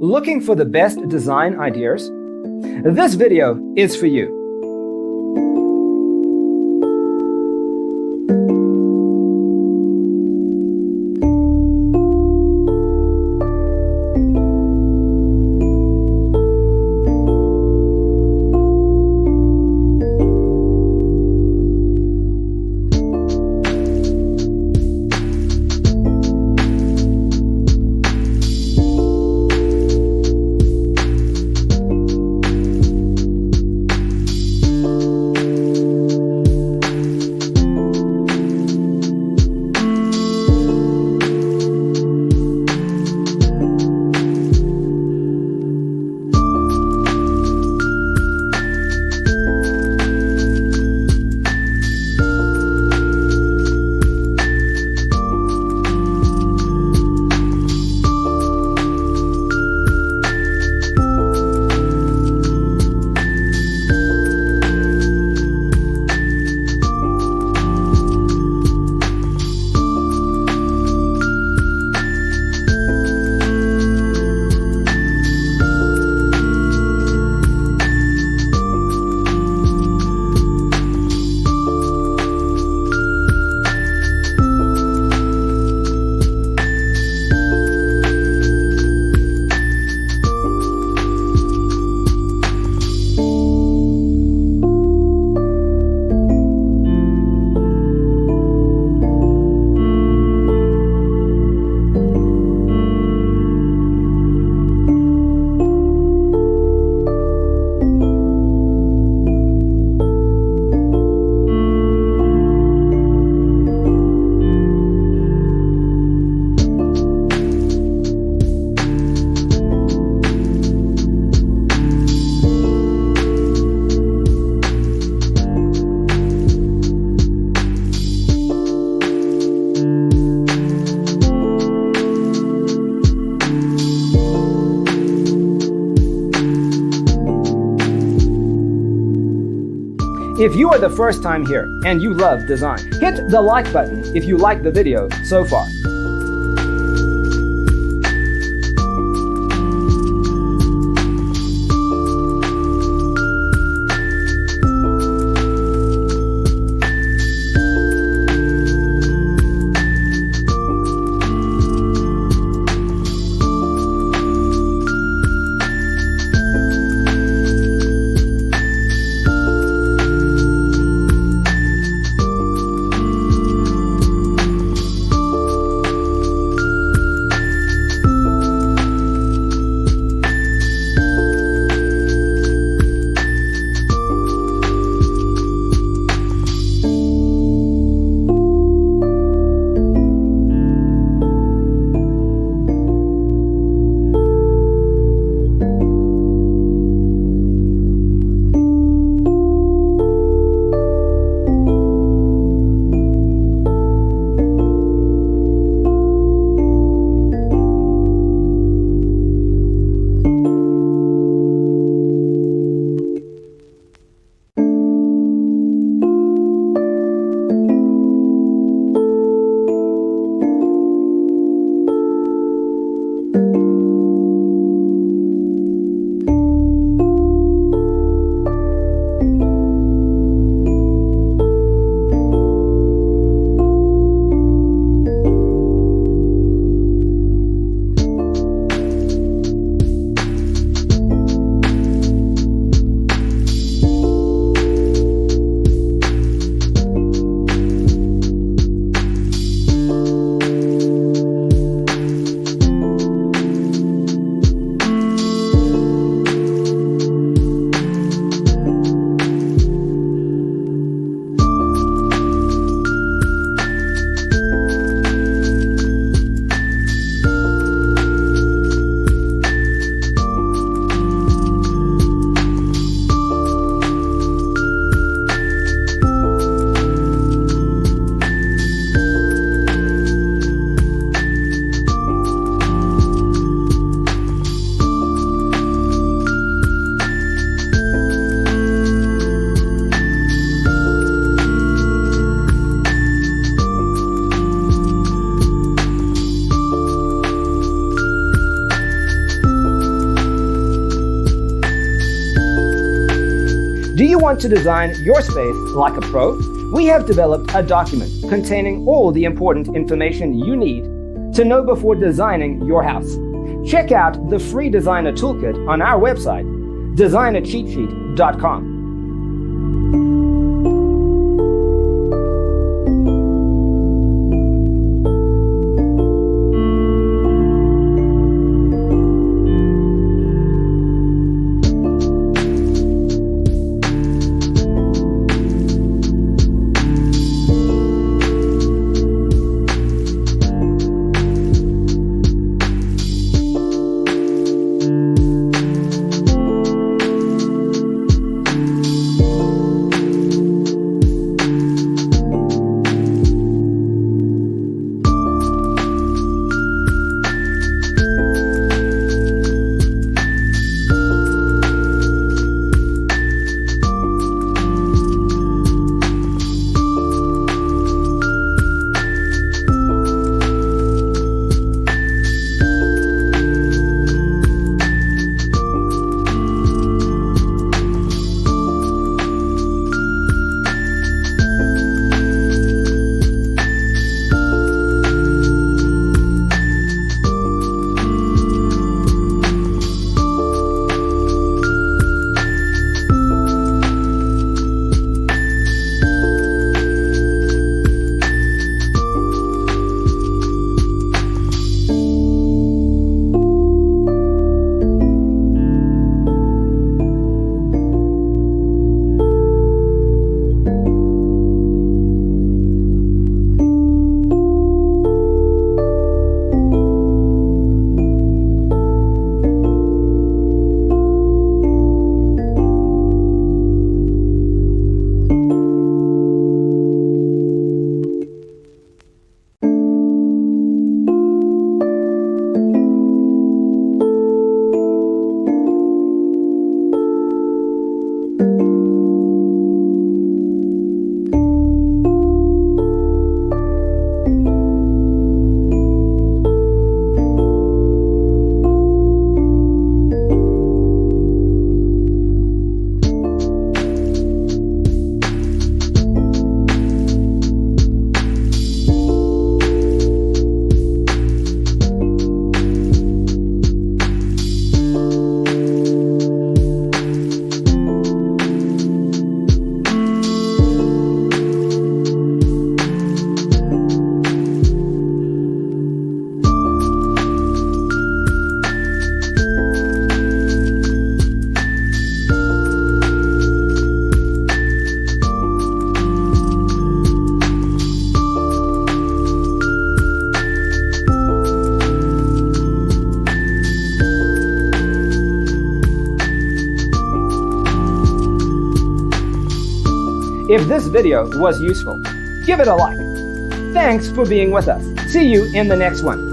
Looking for the best design ideas? This video is for you. If you are the first time here and you love design, hit the like button if you like the video so far. Do you want to design your space like a pro? We have developed a document containing all the important information you need to know before designing your house. Check out the free designer toolkit on our website, designercheatsheet.com. If this video was useful, give it a like. Thanks for being with us. See you in the next one.